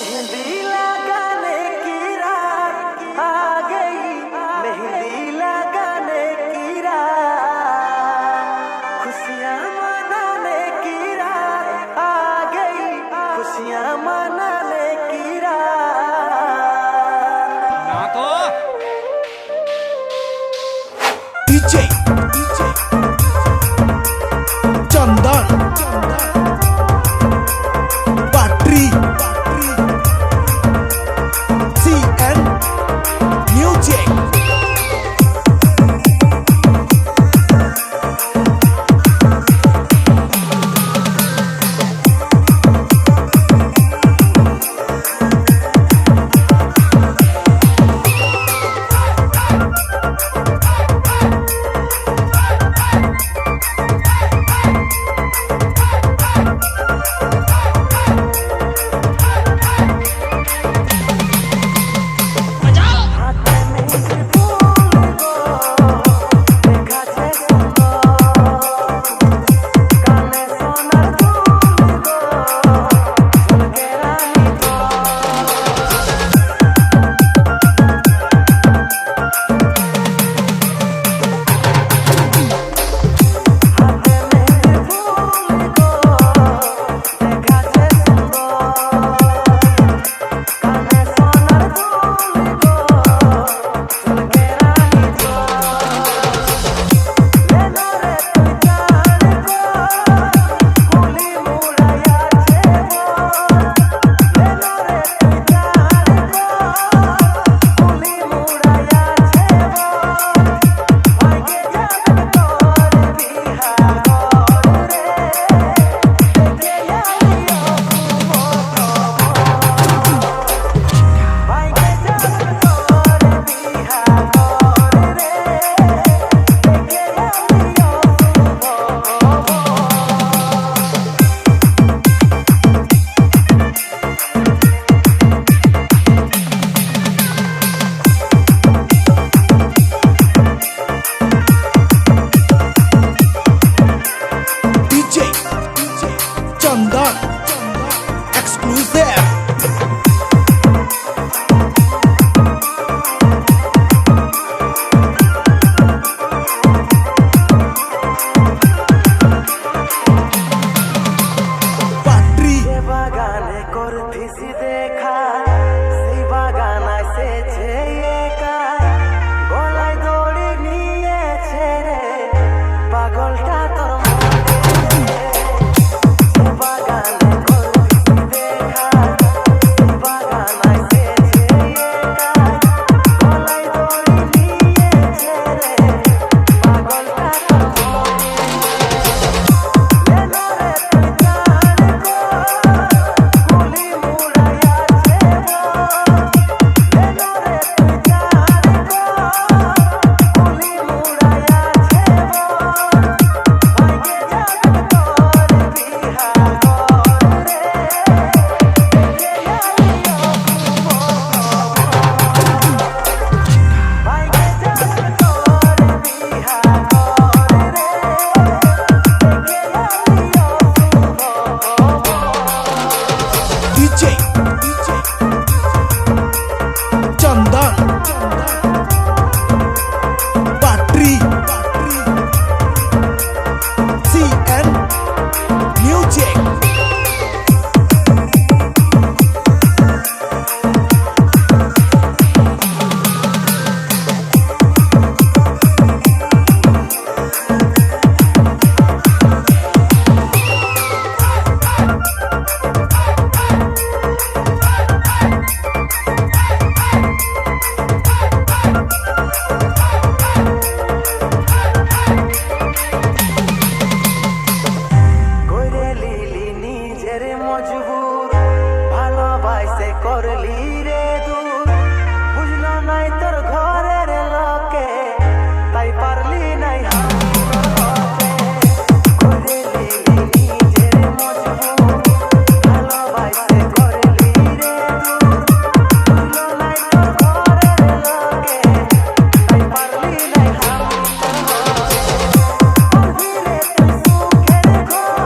मेहंदी लगाने की रात आ गई, मेहंदी लगाने की रात, खुशियाँ मनाने की रात आ गई, खुशियाँ मनाने की रात। ना तो DJ चंदन battery CN Music चंदन exclusive battery বাগানে করতেছি দেখা, সেই বাগান এসেছে একা, গলায় দড়ি নিয়েছে রে পাগলটা তোর মনে। বাগানে করতেছি দেখা, সেই বাগান এসেছে একা, গলায় দড়ি নিয়েছে রে পাগলটা তোর মনে। DJ चंदन battery CN Music করে লিলি নিজের মজবুর, ভালোবাসে করলি রে দূর, বুঝলো নাই তোর ঘরের লোকে, তাই পারলি নাই করে লিলি নিজের মজবুর, ভালোবাসে করলি রে দূর, বুঝলো নাই তোর ঘরের লোকে, তাই পারলি নাই সুখের ঘর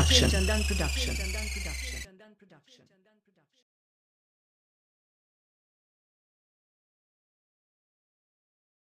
Production.